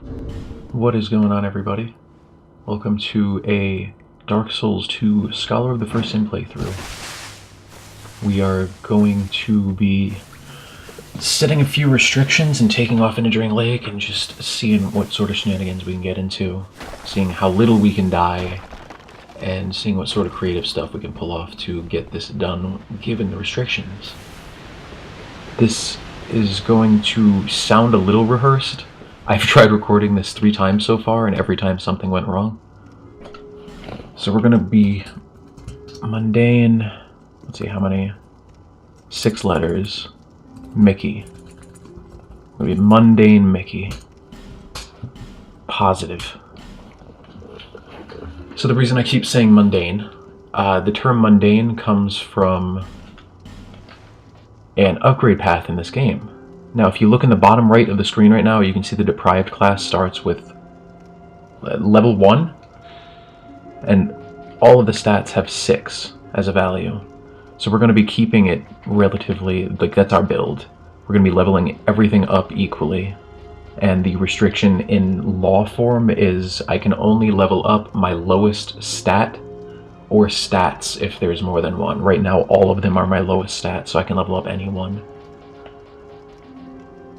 What is going on, everybody? Welcome to a Dark Souls 2 Scholar of the First Sin playthrough. We are going to be setting a few restrictions and taking off into Drain Lake and just seeing what sort of shenanigans we can get into, seeing how little we can die, and seeing what sort of creative stuff we can pull off to get this done given the restrictions. This is going to sound a little rehearsed. I've tried recording this 3 times so far, and every time something went wrong. So we're gonna be mundane. Let's see how many. 6 letters. Mickey. We're gonna be mundane Mickey. Positive. So the reason I keep saying mundane, the term mundane comes from an upgrade path in this game. Now, if you look in the bottom right of the screen right now, you can see the deprived class starts with level 1, and all of the stats have 6 as a value. So we're going to be keeping it relatively, like, that's our build. We're going to be leveling everything up equally, and the restriction in law form is I can only level up my lowest stat or stats if there's more than one. Right now, all of them are my lowest stats, so I can level up any one.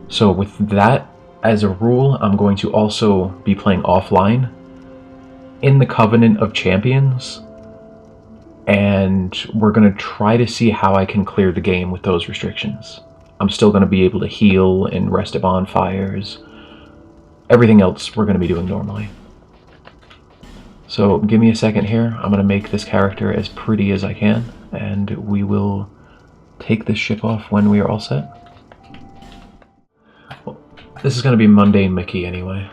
So with that as a rule, I'm going to also be playing offline in the Covenant of Champions, and we're going to try to see how I can clear the game with those restrictions. I'm still going to be able to heal and rest at bonfires. Everything else we're going to be doing normally. So give me a second here. I'm going to make this character as pretty as I can, and we will take this ship off when we are all set. This is going to be mundane Mickey anyway.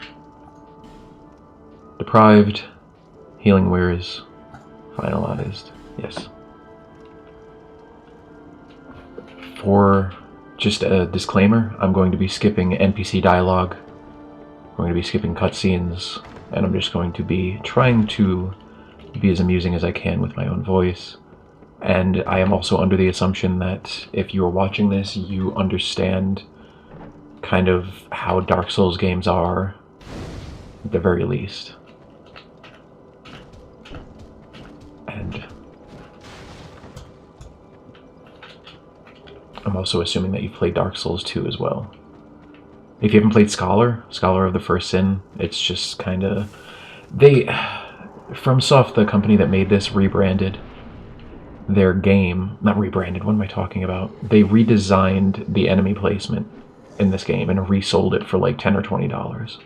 Deprived, healing wears, finalized, yes. For just a disclaimer, I'm going to be skipping NPC dialogue, I'm going to be skipping cutscenes, and I'm just going to be trying to be as amusing as I can with my own voice. And I am also under the assumption that if you are watching this, you understand kind of how Dark Souls games are, at the very least. And I'm also assuming that you've played Dark Souls 2 as well. If you haven't played Scholar of the First Sin, it's just kind of... FromSoft, the company that made this, rebranded their game. Not rebranded, what am I talking about? They redesigned the enemy placement in this game and resold it for like $10 or $20,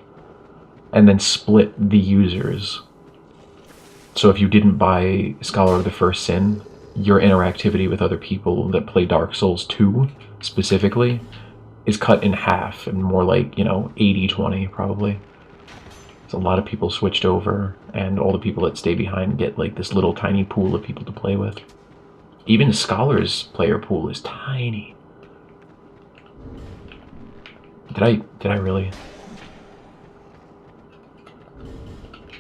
and then split the users. So if you didn't buy Scholar of the First Sin, your interactivity with other people that play Dark Souls 2 specifically is cut in half, and more like, you know, 80-20 probably. So a lot of people switched over, and all the people that stay behind get like this little tiny pool of people to play with. Even Scholar's player pool is tiny. Did I really?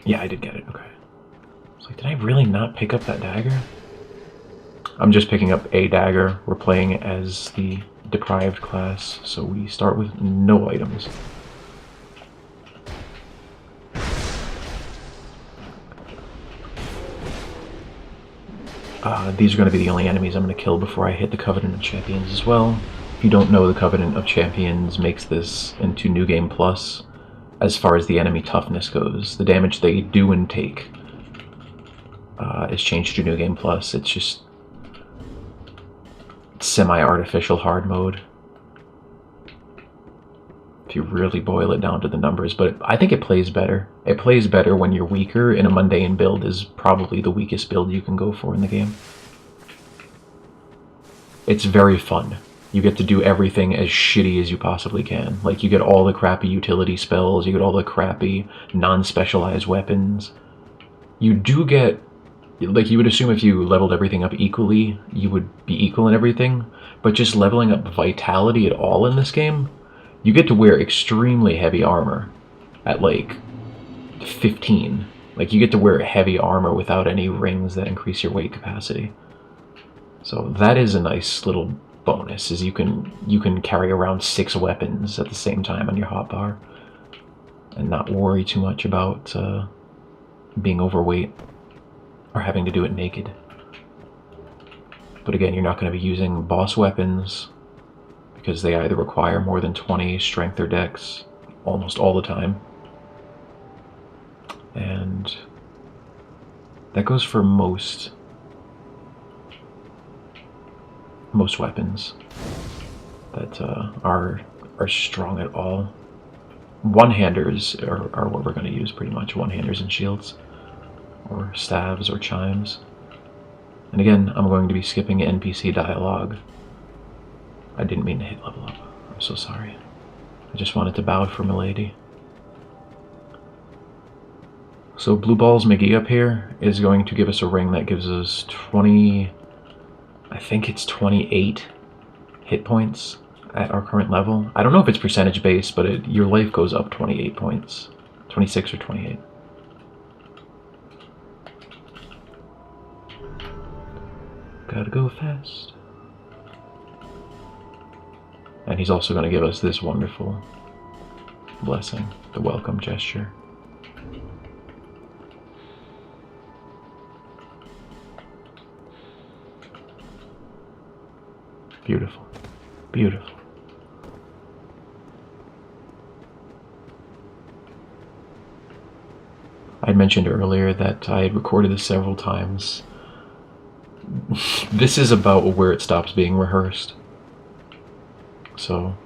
Yeah, I did get it, okay. It's like, did I really not pick up that dagger? I'm just picking up a dagger. We're playing as the deprived class, so we start with no items. These are going to be the only enemies I'm going to kill before I hit the Covenant of Champions as well. If you don't know, the Covenant of Champions makes this into New Game Plus as far as the enemy toughness goes. The damage they do and take is changed to New Game Plus. It's just semi-artificial hard mode, if you really boil it down to the numbers, but I think it plays better. It plays better when you're weaker, and a mundane build is probably the weakest build you can go for in the game. It's very fun. You get to do everything as shitty as you possibly can. Like, you get all the crappy utility spells, you get all the crappy non-specialized weapons. You do get, like, you would assume if you leveled everything up equally, you would be equal in everything, but just leveling up vitality at all in this game, you get to wear extremely heavy armor at, like, 15. Like, you get to wear heavy armor without any rings that increase your weight capacity. So that is a nice little bonus, is you can carry around 6 weapons at the same time on your hotbar. and not worry too much about being overweight or having to do it naked. But again, you're not going to be using boss weapons because they either require more than 20 strength or dex almost all the time. And that goes for most weapons that are strong at all. One-handers are what we're going to use pretty much. One-handers and shields, or staves or chimes. And again, I'm going to be skipping NPC dialogue. I didn't mean to hit level up. I'm so sorry. I just wanted to bow for milady. So Blue Balls McGee up here is going to give us a ring that gives us 20... I think it's 28 hit points at our current level. I don't know if it's percentage based, but your life goes up 28 points. 26 or 28. Gotta go fast. And he's also going to give us this wonderful blessing, the welcome gesture. Beautiful. Beautiful. I mentioned earlier that I had recorded this several times. This is about where it stops being rehearsed. So,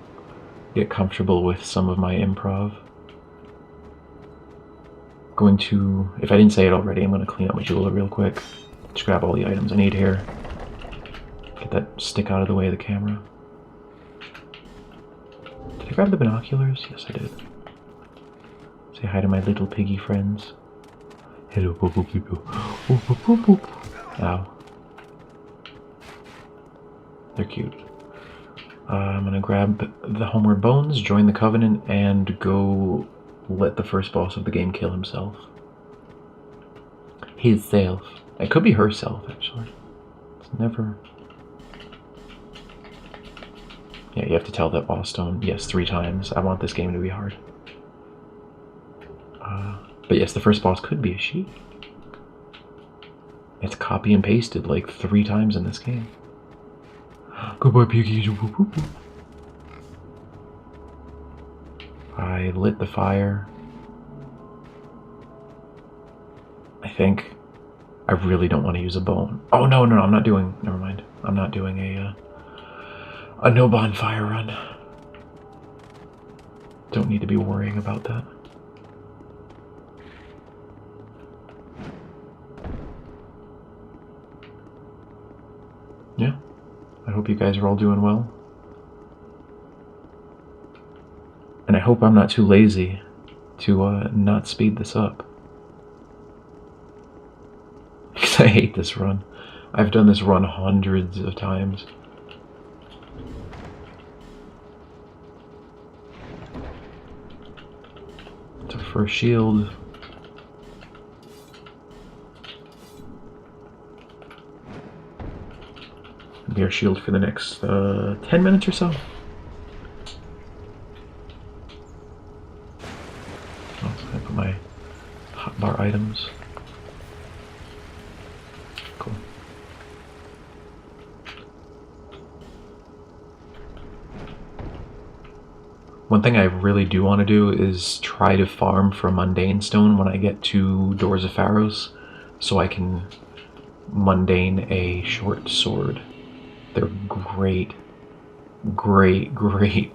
get comfortable with some of my improv. Going to, if I didn't say it already, I'm going to clean up Majula real quick. Just grab all the items I need here. Get that stick out of the way of the camera. Did I grab the binoculars? Yes, I did. Say hi to my little piggy friends. Hello, people. Ow. They're cute. I'm gonna grab the Homeward Bones, join the Covenant, and go let the first boss of the game kill himself. His self. It could be herself, actually. It's never... Yeah, you have to tell that boss stone, yes, 3 times. I want this game to be hard. But yes, the first boss could be a she. It's copy and pasted like 3 times in this game. Goodbye, piggies. I lit the fire. I think I really don't want to use a bone. Oh, no, I'm not doing... Never mind. I'm not doing a no bonfire run. Don't need to be worrying about that. Yeah. I hope you guys are all doing well. And I hope I'm not too lazy to not speed this up. Because I hate this run. I've done this run hundreds of times. It's our first shield. Be our shield for the next 10 minutes or so. Oh, I put my hotbar items. Cool. One thing I really do want to do is try to farm for Mundane Stone when I get to Doors of Pharos, so I can Mundane a short sword. They're great,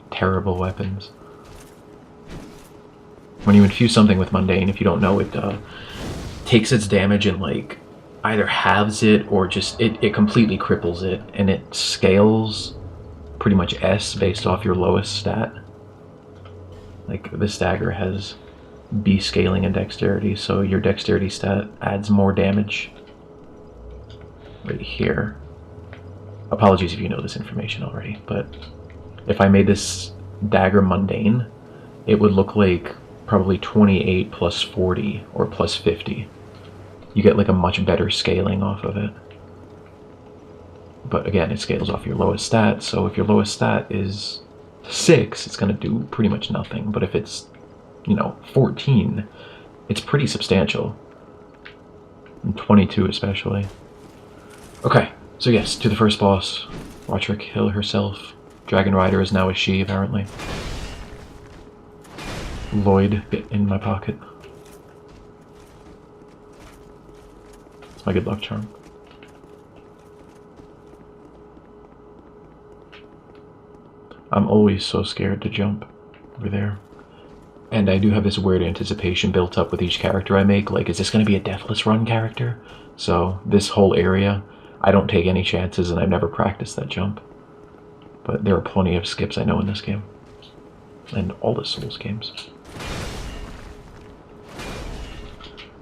terrible weapons. When you infuse something with Mundane, if you don't know, it takes its damage and like either halves it or just it completely cripples it, and it scales pretty much S based off your lowest stat. Like this dagger has B scaling and dexterity, so your dexterity stat adds more damage right here. Apologies if you know this information already, but if I made this dagger Mundane, it would look like probably 28 plus 40 or plus 50. You get like a much better scaling off of it. But again, it scales off your lowest stat, so if your lowest stat is 6, it's going to do pretty much nothing. But if it's you know, 14, it's pretty substantial. And 22 especially. Okay, so yes, to the first boss. Watch her kill herself. Dragon Rider is now a she, apparently. Lloyd bit in my pocket. It's my good luck charm. I'm always so scared to jump over there. And I do have this weird anticipation built up with each character I make. Like, is this going to be a deathless run character? So this whole area, I don't take any chances, and I've never practiced that jump. But there are plenty of skips I know in this game. And all the Souls games.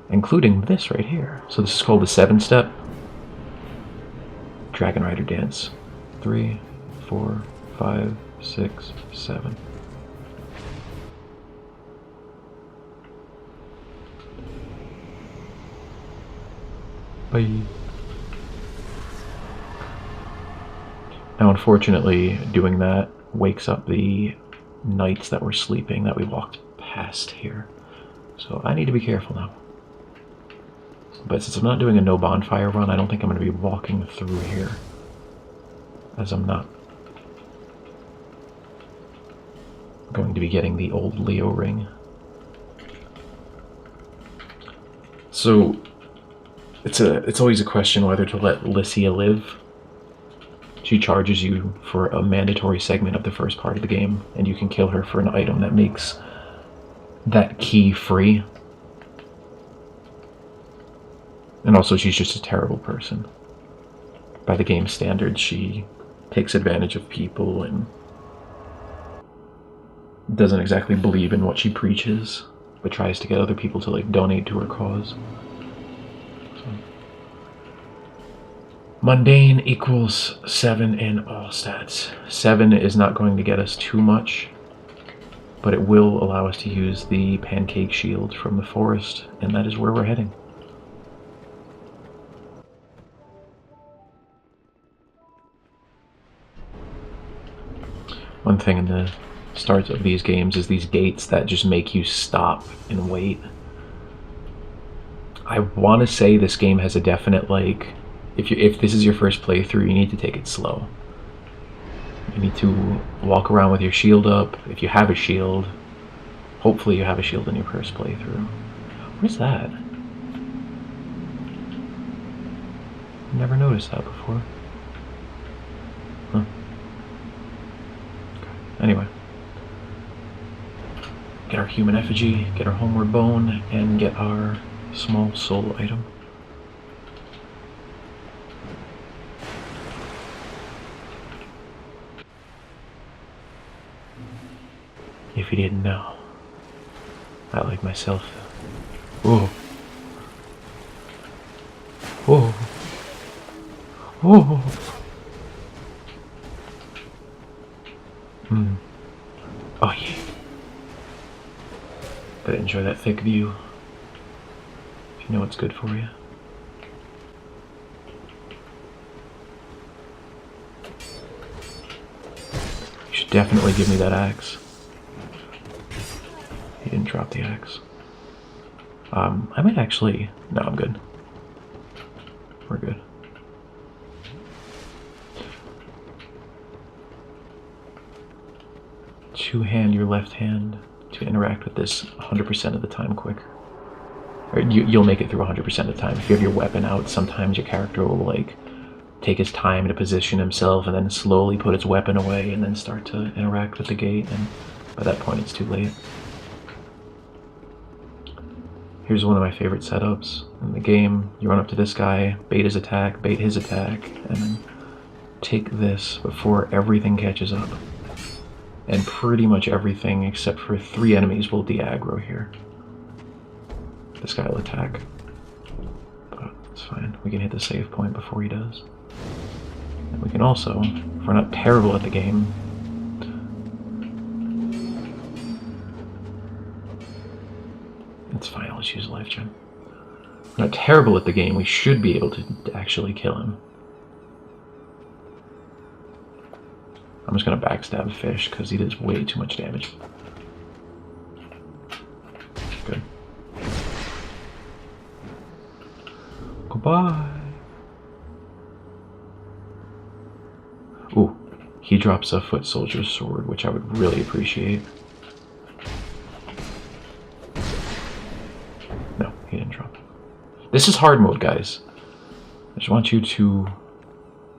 Including this right here. So this is called the 7-step. Dragon Rider dance. 3, 4, 5, 6, 7. Bye. Now, unfortunately, doing that wakes up the knights that were sleeping that we walked past here. So I need to be careful now. But since I'm not doing a no bonfire run, I don't think I'm going to be walking through here. As I'm not going to be getting the old Leo ring. So it's always a question whether to let Lycia live. She charges you for a mandatory segment of the first part of the game, and you can kill her for an item that makes that key free. And also, she's just a terrible person. By the game's standards, she takes advantage of people and doesn't exactly believe in what she preaches, but tries to get other people to, like, donate to her cause. So. Mundane equals 7 in all stats. 7 is not going to get us too much, but it will allow us to use the pancake shield from the forest, and that is where we're heading. One thing in the starts of these games is these gates that just make you stop and wait. I want to say this game has a definite, like, if this is your first playthrough, you need to take it slow. You need to walk around with your shield up. If you have a shield, hopefully you have a shield in your first playthrough. What is that? Never noticed that before. Huh. Anyway, get our human effigy, get our homeward bone, and get our small soul item. If you didn't know, I like myself. Whoa. Whoa. Whoa. Oh yeah. Gotta enjoy that thick view. If you know what's good for you. You should definitely give me that axe. He didn't drop the axe. I might actually... No, I'm good. We're good. Two-hand your left hand to interact with this 100% of the time quicker. Or you'll make it through 100% of the time. If you have your weapon out, sometimes your character will, like, take his time to position himself and then slowly put his weapon away and then start to interact with the gate, and by that point it's too late. Here's one of my favorite setups in the game. You run up to this guy, bait his attack, bait his attack, and then take this before everything catches up. And pretty much everything except for 3 enemies will de-aggro here. This guy will attack. But it's fine. We can hit the save point before he does. And we can also, if we're not terrible at the game, it's fine, let's use a life gem. If we're not terrible at the game, we should be able to actually kill him. I'm just gonna backstab a fish because he does way too much damage. Goodbye. Ooh, he drops a foot soldier's sword, which I would really appreciate. No, he didn't drop it. This is hard mode, guys. I just want you to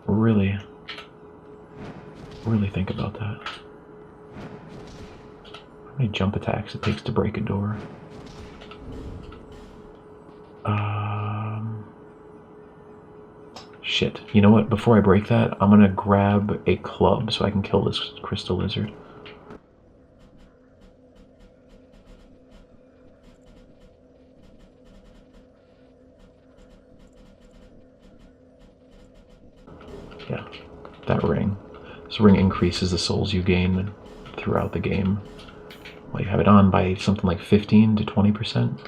really think about that. How many jump attacks it takes to break a door? Shit. You know what? Before I break that, I'm gonna grab a club so I can kill this crystal lizard. Yeah, that ring. This ring increases the souls you gain throughout the game. Well, you have it on by something like 15 to 20%.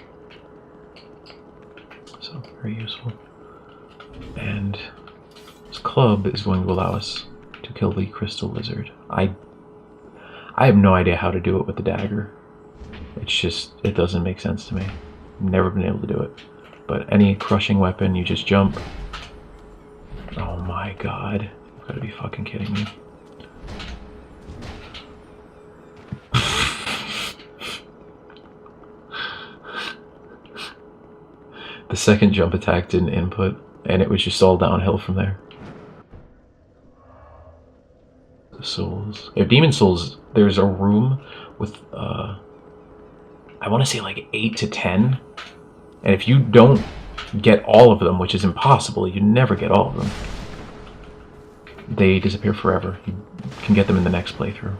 So, very useful. And this club is going to allow us to kill the crystal lizard. I have no idea how to do it with the dagger. It's just, it doesn't make sense to me. I've never been able to do it. But any crushing weapon, you just jump. Oh my god. You've got to be fucking kidding me. The second jump attack didn't input, and it was just all downhill from there. The souls. If Demon Souls, there's a room with, I want to say like 8 to 10. And if you don't get all of them, which is impossible, you never get all of them, they disappear forever. You can get them in the next playthrough.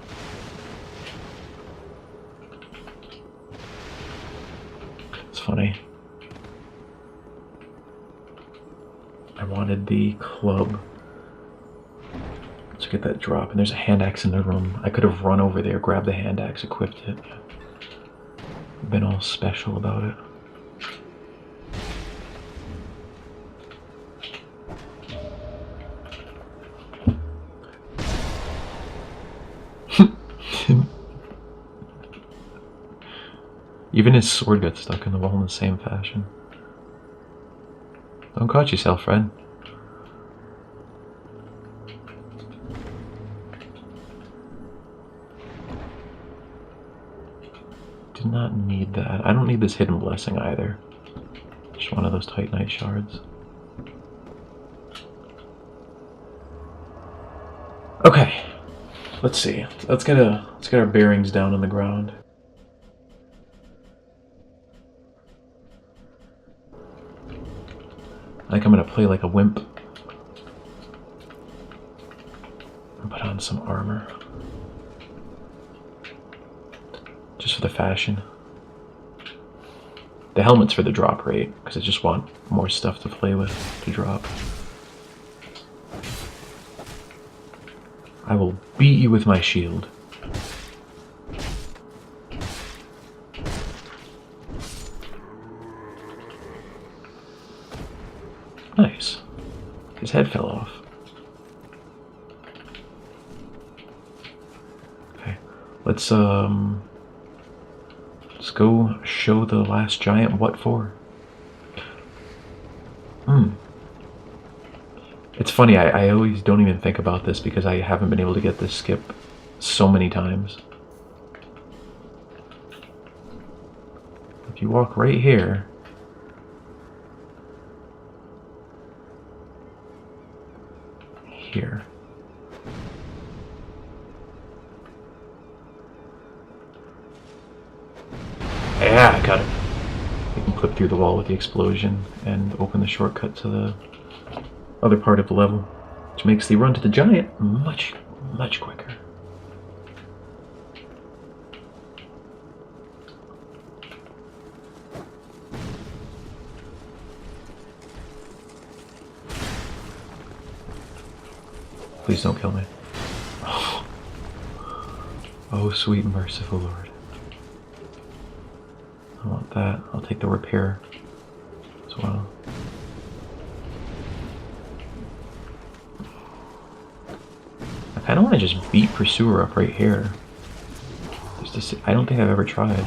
It's funny. I wanted the club to get that drop, and there's a hand axe in the room. I could have run over there, grabbed the hand axe, equipped it. Been all special about it. Even his sword got stuck in the wall in the same fashion. Don't cut yourself, friend. Did not need that. I don't need this hidden blessing either. Just one of those Titanite shards. Okay. Let's see. Let's get our bearings down on the ground. I think I'm gonna play like a wimp and put on some armor. Just for the fashion. The helmet's for the drop rate, because I just want more stuff to play with to drop. I will beat you with my shield. Nice. His head fell off. Okay. Let's go show the last giant what for. It's funny, I always don't even think about this because I haven't been able to get this skip so many times. If you walk right here, here. Yeah, I got it. You can clip through the wall with the explosion and open the shortcut to the other part of the level, which makes the run to the giant much, much quicker. Please don't kill me. Oh, sweet and merciful Lord. I want that. I'll take the repair as well. I kind of want to just beat Pursuer up right here. Just to see. I don't think I've ever tried.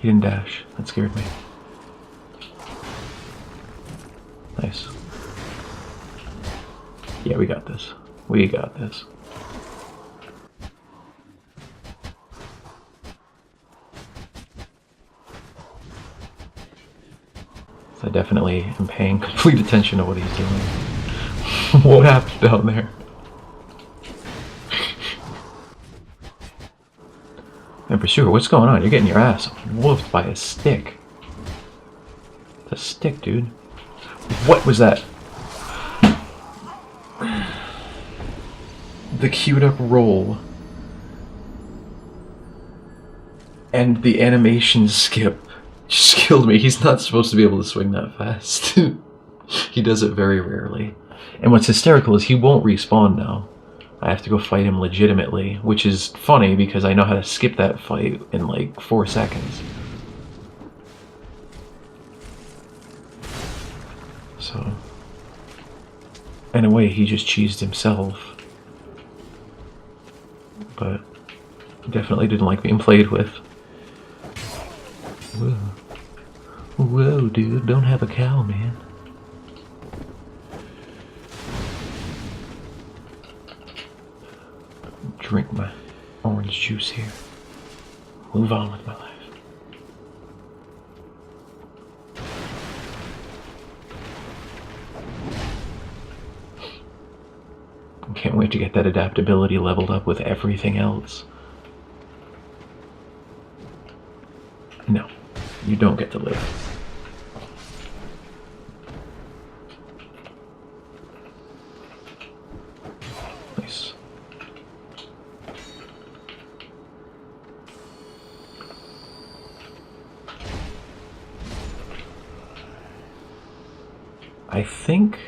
He didn't dash. That scared me. Nice. Yeah, we got this. We got this. So I definitely am paying complete attention to what he's doing. What happened down there? And Pursuer, what's going on? You're getting your ass whooped by a stick. It's a stick, dude. What was that? The queued up roll. And the animation skip just killed me. He's not supposed to be able to swing that fast. He does it very rarely. And what's hysterical is he won't respawn now. I have to go fight him legitimately, which is funny because I know how to skip that fight in like 4 seconds. So, in a way, he just cheesed himself. But he definitely didn't like being played with. Whoa. Whoa, dude, don't have a cow, man. Drink my orange juice here. Move on with my life. Can't wait to get that adaptability leveled up with everything else. No, you don't get to live. Nice. I think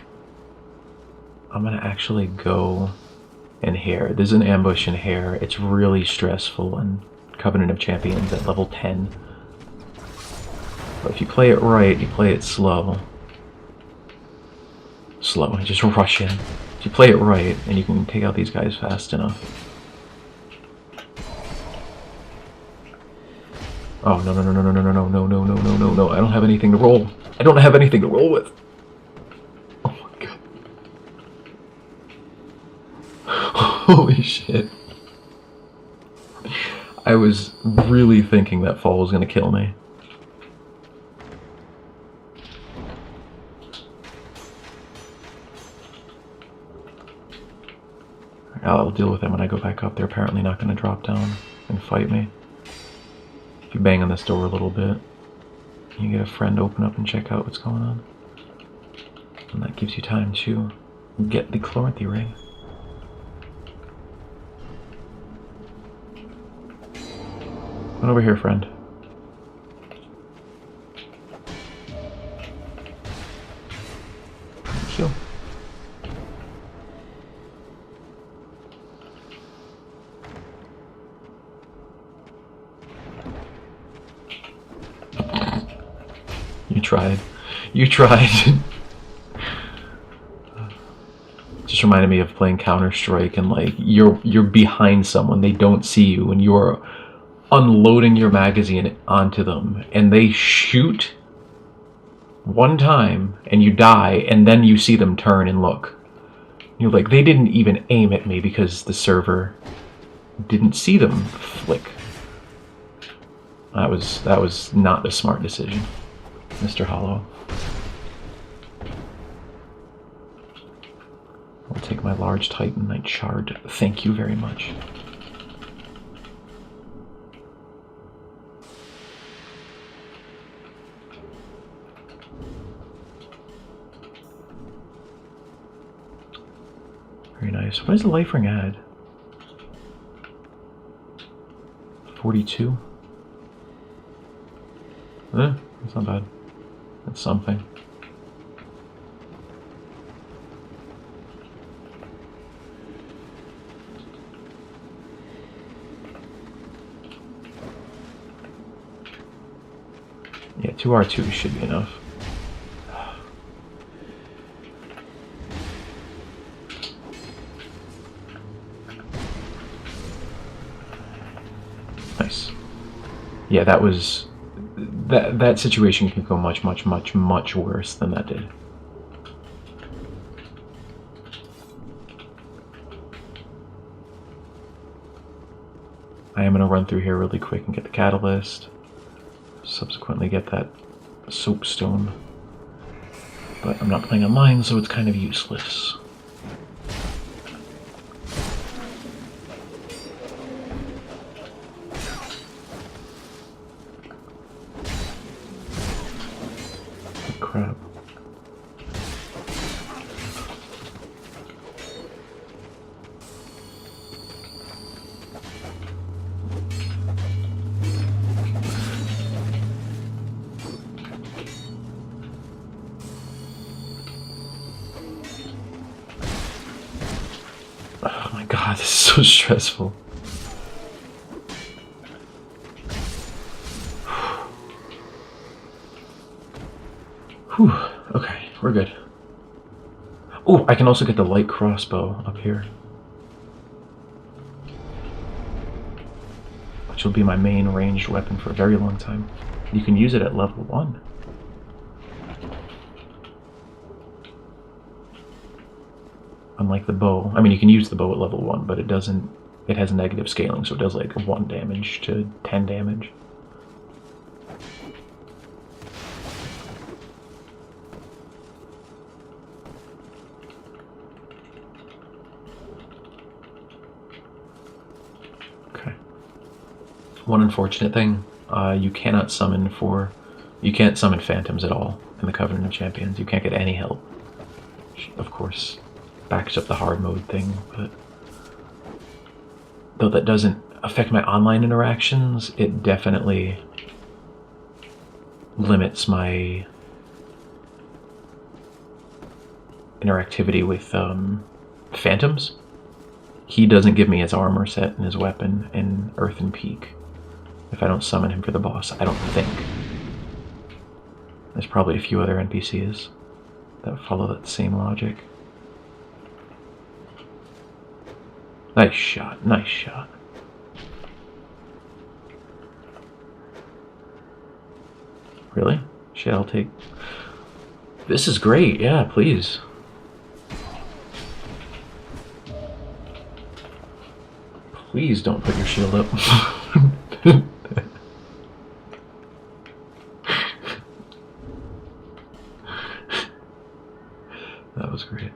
I'm gonna actually go in here. There's an ambush in here. It's really stressful in Covenant of Champions at level 10. But if you play it right, you play it slow. Slow, just rush in. If you play it right, and you can take out these guys fast enough. Oh, no, no, no, no, no, no, no, no, no, no, no, no, no, no. I don't have anything to roll. I don't have anything to roll with. Holy shit. I was really thinking that fall was gonna kill me. I'll deal with them when I go back up. They're apparently not gonna drop down and fight me. If you bang on this door a little bit, you get a friend open up and check out what's going on. And that gives you time to get the Chloranthy ring. Come over here, friend. Chill. You tried. You tried. Just reminded me of playing Counter-Strike and like you're behind someone, they don't see you, and you're unloading your magazine onto them, and they shoot one time and you die, and then you see them turn and look. You're like, they didn't even aim at me because the server didn't see them flick. That was not a smart decision, Mr. Hollow. I'll take my large Titanite shard. Thank you very much. Very nice. What does the life ring add? 42? That's not bad. That's something. Yeah, 2 R2s should be enough. Nice. Yeah, that was that situation could go much, much, much, much worse than that did. I am going to run through here really quick and get the catalyst. Subsequently get that soapstone. But I'm not playing online, so it's kind of useless. Crap. Oh my god, this is so stressful. Whew. Okay, we're good. Oh, I can also get the light crossbow up here, which will be my main ranged weapon for a very long time. You can use it at level 1. Unlike the bow. I mean, you can use the bow at level 1, but it doesn't... It has negative scaling, so it does like 1 damage to 10 damage. Okay. One unfortunate thing, you cannot summon you can't summon phantoms at all in the Covenant of Champions. You can't get any help. Which, of course, backs up the hard mode thing, but though that doesn't affect my online interactions, it definitely limits my interactivity with phantoms. He doesn't give me his armor set and his weapon in Earthen Peak if I don't summon him for the boss, I don't think. There's probably a few other NPCs that follow that same logic. Nice shot, nice shot. Really? Shit, I'll take... This is great, yeah, please. Please don't put your shield up. That was great.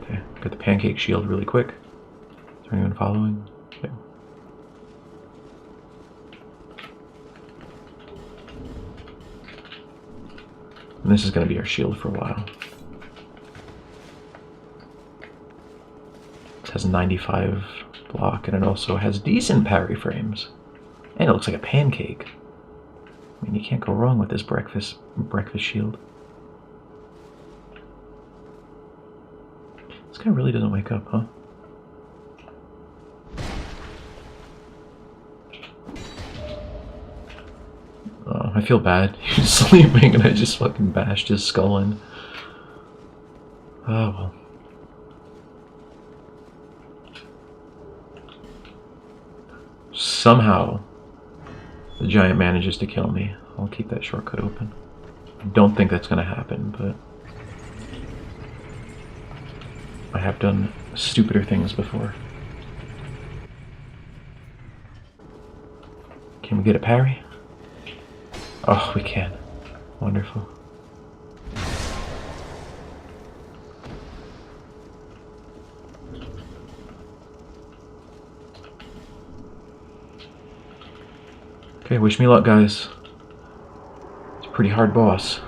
Okay, got the pancake shield really quick. Is there anyone following? Okay. And this is going to be our shield for a while. It has 95 block, and it also has decent parry frames. And it looks like a pancake. I mean, you can't go wrong with this breakfast shield. This guy really doesn't wake up, huh? Oh, I feel bad. He's sleeping and I just fucking bashed his skull in. Oh well. Somehow, the giant manages to kill me. I'll keep that shortcut open. I don't think that's going to happen, but I have done stupider things before. Can we get a parry? Oh, we can. Wonderful. Okay, wish me luck, guys. It's a pretty hard boss.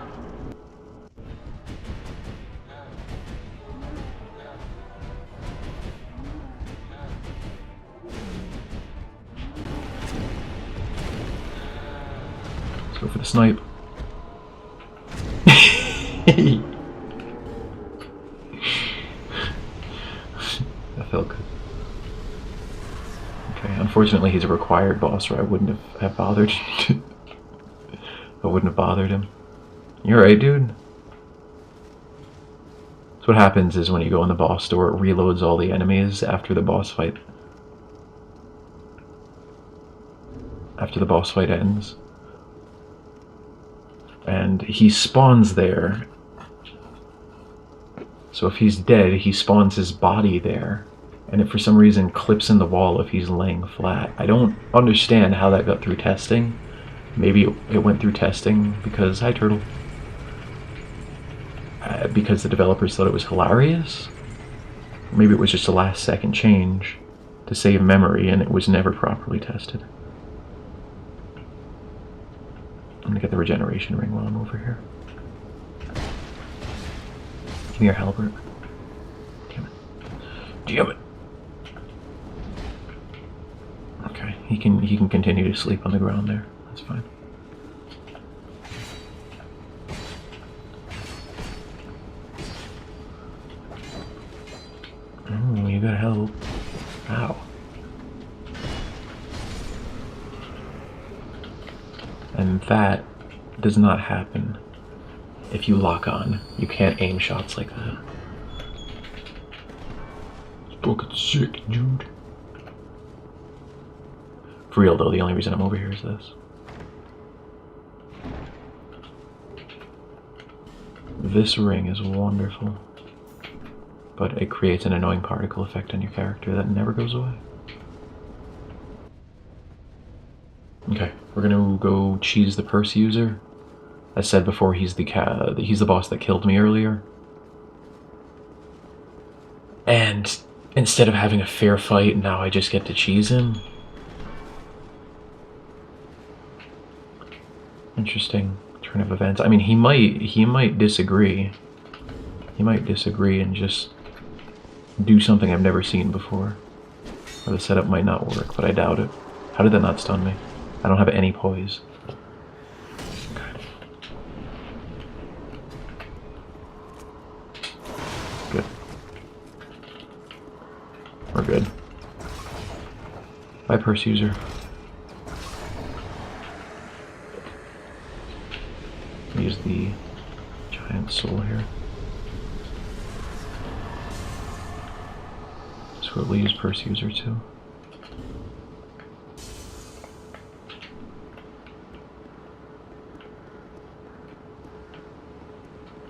Let's go for the snipe. That felt good. Okay, unfortunately he's a required boss, or I wouldn't have bothered. I wouldn't have bothered him. You alright, dude? So what happens is when you go in the boss door, it reloads all the enemies after the boss fight. After the boss fight ends. And he spawns there. So if he's dead, he spawns his body there. And it for some reason clips in the wall if he's laying flat. I don't understand how that got through testing. Maybe it went through testing because... Hi, Turtle. Because the developers thought it was hilarious. Maybe it was just a last second change to save memory and it was never properly tested. I'm gonna get the regeneration ring while I'm over here. Give me your halberd. Damn it. Damn it. Okay, he can continue to sleep on the ground there. That's fine. Oh, you gotta help. Ow. And that does not happen if you lock on. You can't aim shots like that. It's fucking sick, dude. For real though, the only reason I'm over here is this. This ring is wonderful, but it creates an annoying particle effect on your character that never goes away. Okay, we're gonna go cheese the purse user. As said before, he's the boss that killed me earlier. And instead of having a fair fight, now I just get to cheese him. Interesting turn of events. I mean, he might disagree. He might disagree and just do something I've never seen before. Or the setup might not work, but I doubt it. How did that not stun me? I don't have any poise. Okay. Good. We're good. Bye, purse user. Use the giant soul here. So we'll use purse user too.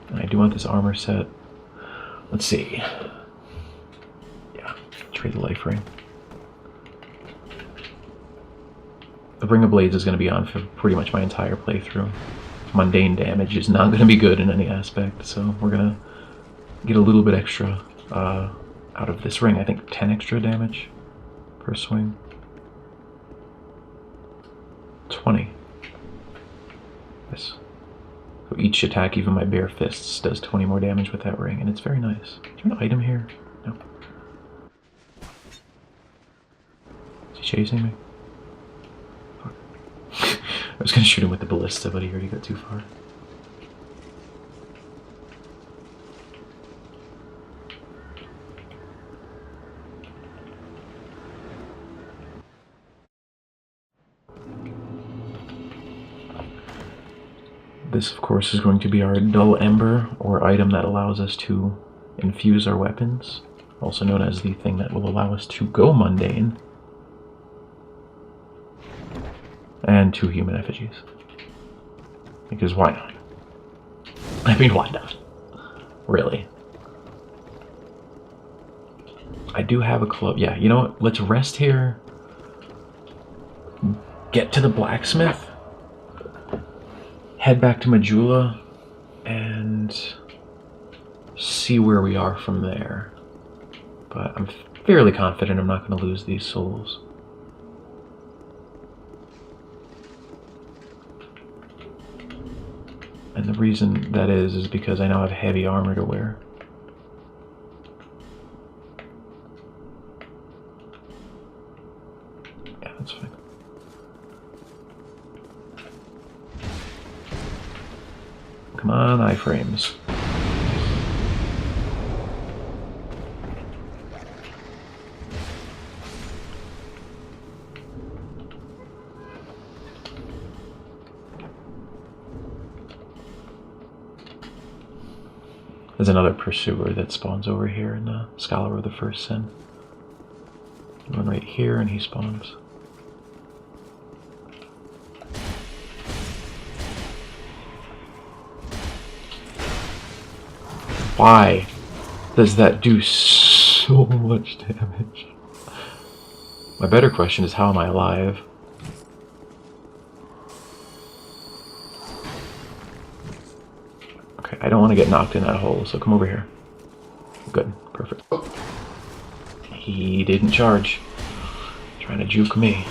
And I do want this armor set. Let's see. Yeah, trade the life ring. The Ring of Blades is going to be on for pretty much my entire playthrough. Mundane damage is not going to be good in any aspect, so we're going to get a little bit extra out of this ring. I think 10 extra damage per swing. 20. Yes. So each attack, even my bare fists, does 20 more damage with that ring, and it's very nice. Is there an item here? No. Is he chasing me? I was gonna shoot him with the ballista, but he already got too far. This, of course, is going to be our dull ember, or item that allows us to infuse our weapons, also known as the thing that will allow us to go mundane. And 2 human effigies. Because why not? I mean, why not? Really. I do have a club. Yeah, you know what? Let's rest here. Get to the blacksmith. Head back to Majula. And see where we are from there. But I'm fairly confident I'm not going to lose these souls. And the reason that is because I now have heavy armor to wear. Yeah, that's fine. Come on, iframes. There's another pursuer that spawns over here in the Scholar of the First Sin. One right here, and he spawns. Why does that do so much damage? My better question is, how am I alive? Okay, I don't want to get knocked in that hole, so come over here. Good, perfect. He didn't charge. Trying to juke me.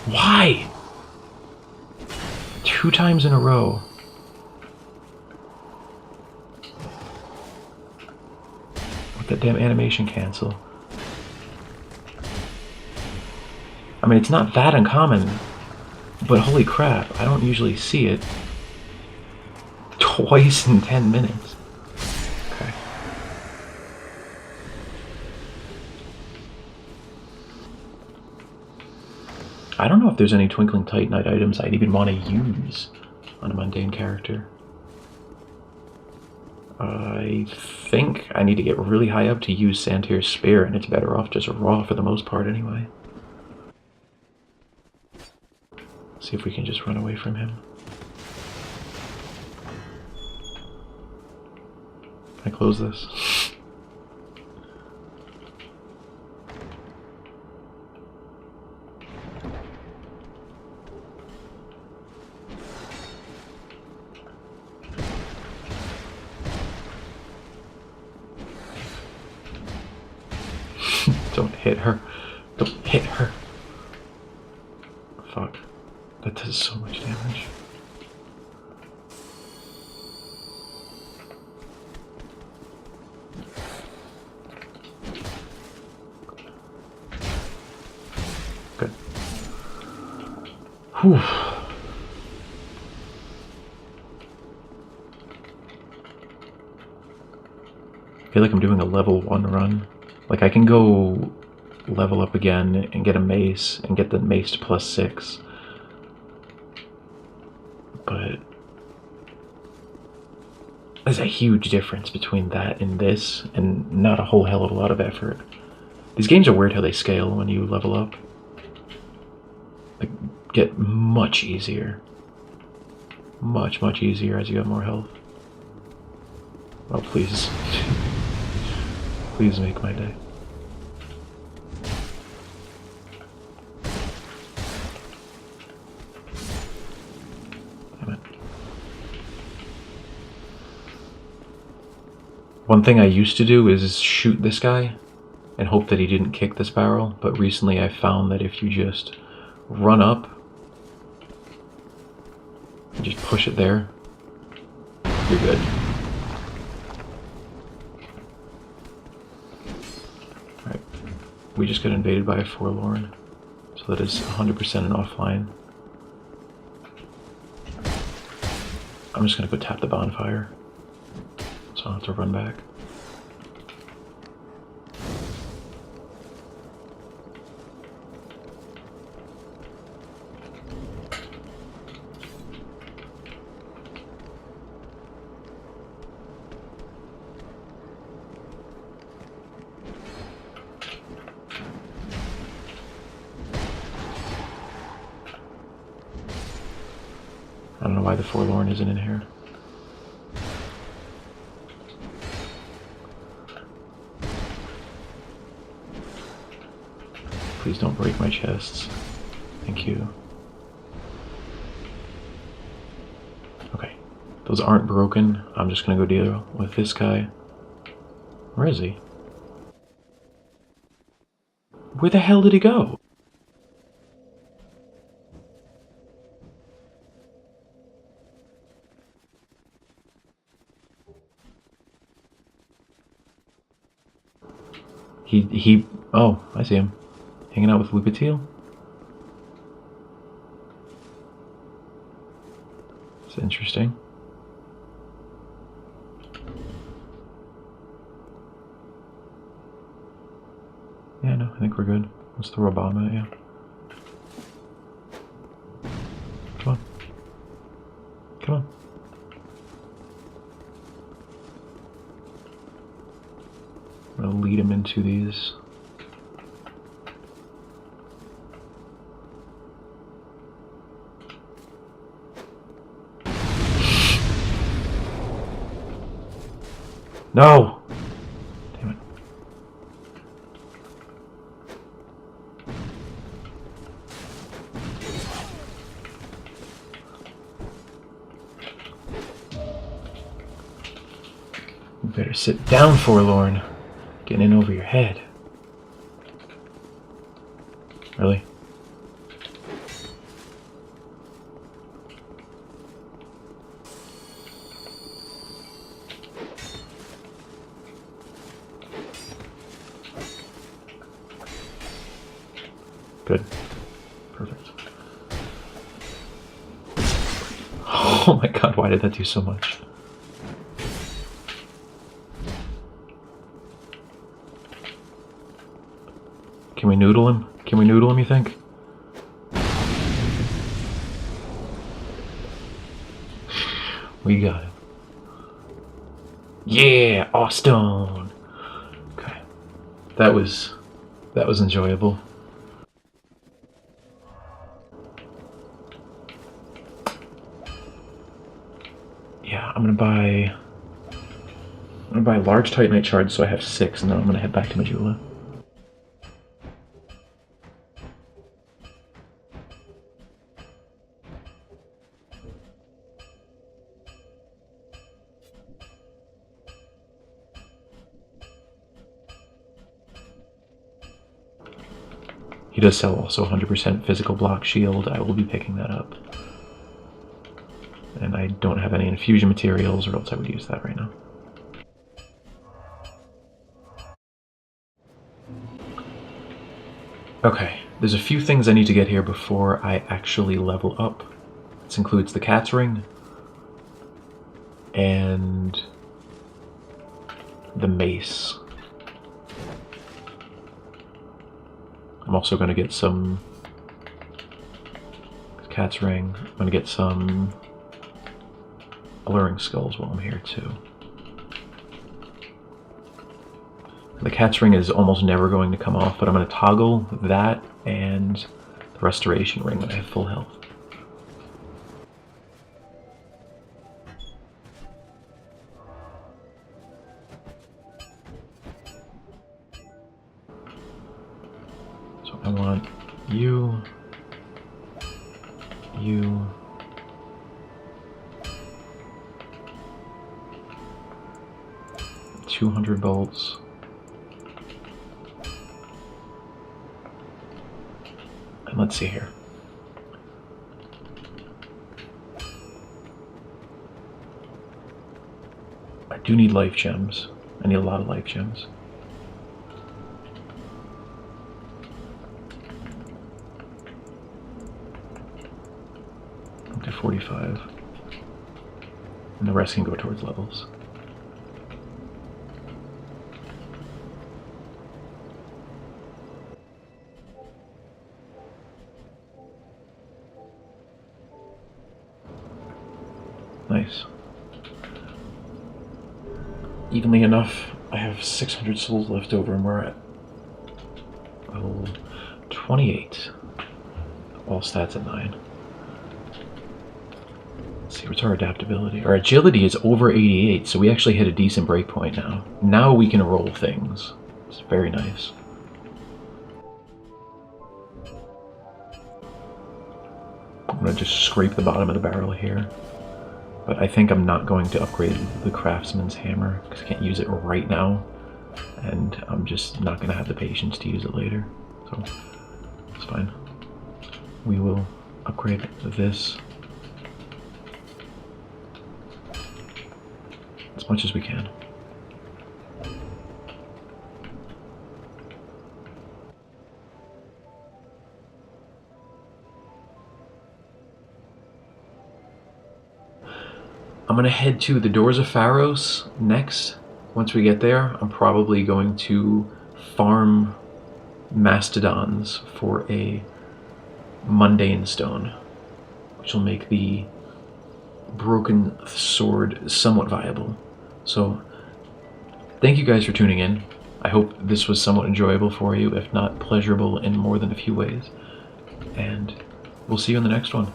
Why? 2 times in a row. With that damn animation cancel. I mean, it's not that uncommon, but holy crap, I don't usually see it twice in 10 minutes. Okay. I don't know if there's any Twinkling Titanite items I'd even want to use on a mundane character. I think I need to get really high up to use Santier's Spear, and it's better off just raw for the most part anyway. See if we can just run away from him. Can I close this? Don't hit her. Don't hit her. Fuck. That does so much damage. Good. Whew. I feel like I'm doing a level 1 run. Like, I can go level up again and get a mace and get the mace to +6. But there's a huge difference between that and this, and not a whole hell of a lot of effort. These games are weird how they scale when you level up. They get much easier. Much, much easier as you have more health. Oh, please. Please make my day. Damn it. One thing I used to do is shoot this guy and hope that he didn't kick this barrel, but recently I found that if you just run up and just push it there, you're good. Alright, we just got invaded by a Forlorn, so that is 100% an offline. I'm just gonna go tap the bonfire, so I'll have to run back. I don't know why the Forlorn isn't in here. Please don't break my chests. Thank you. Okay. Those aren't broken. I'm just gonna go deal with this guy. Where is he? Where the hell did he go? Oh, I see him. Hanging out with Lucatil? It's interesting. Yeah, no, I think we're good. Let's throw a bomb at you. Come on. I'm gonna lead him into these. No! Damn it. You better sit down, Forlorn. Getting in over your head. Really? Good. Perfect. Oh my god, why did that do so much? Can we noodle him? Can we noodle him, you think? We got it. Yeah, Austin. Okay. That was enjoyable. Yeah, I'm gonna buy large Titanite shards so I have 6, and then I'm gonna head back to Majula. He does sell also 100% physical block shield. I will be picking that up. And I don't have any infusion materials, or else I would use that right now. Okay, there's a few things I need to get here before I actually level up. This includes the cat's ring and the mace. I'm also going to get some cat's ring. I'm going to get some alluring skulls while I'm here too. The cat's ring is almost never going to come off, but I'm going to toggle that and the restoration ring when I have full health. So I want you, 200 bolts. And let's see here. I do need life gems. I need a lot of life gems. Okay, 45. And the rest can go towards levels. Nice. Evenly enough, I have 600 souls left over, and we're at level 28. All stats at 9. Let's see, what's our adaptability? Our agility is over 88, so we actually hit a decent breakpoint now. Now we can roll things. It's very nice. I'm gonna just scrape the bottom of the barrel here. But I think I'm not going to upgrade the craftsman's hammer because I can't use it right now, and I'm just not going to have the patience to use it later, so it's fine. We will upgrade this as much as we can. I'm going to head to the Doors of Pharos next. Once we get there, I'm probably going to farm mastodons for a mundane stone, which will make the broken sword somewhat viable. So, thank you guys for tuning in. I hope this was somewhat enjoyable for you, if not pleasurable in more than a few ways. And we'll see you in the next one.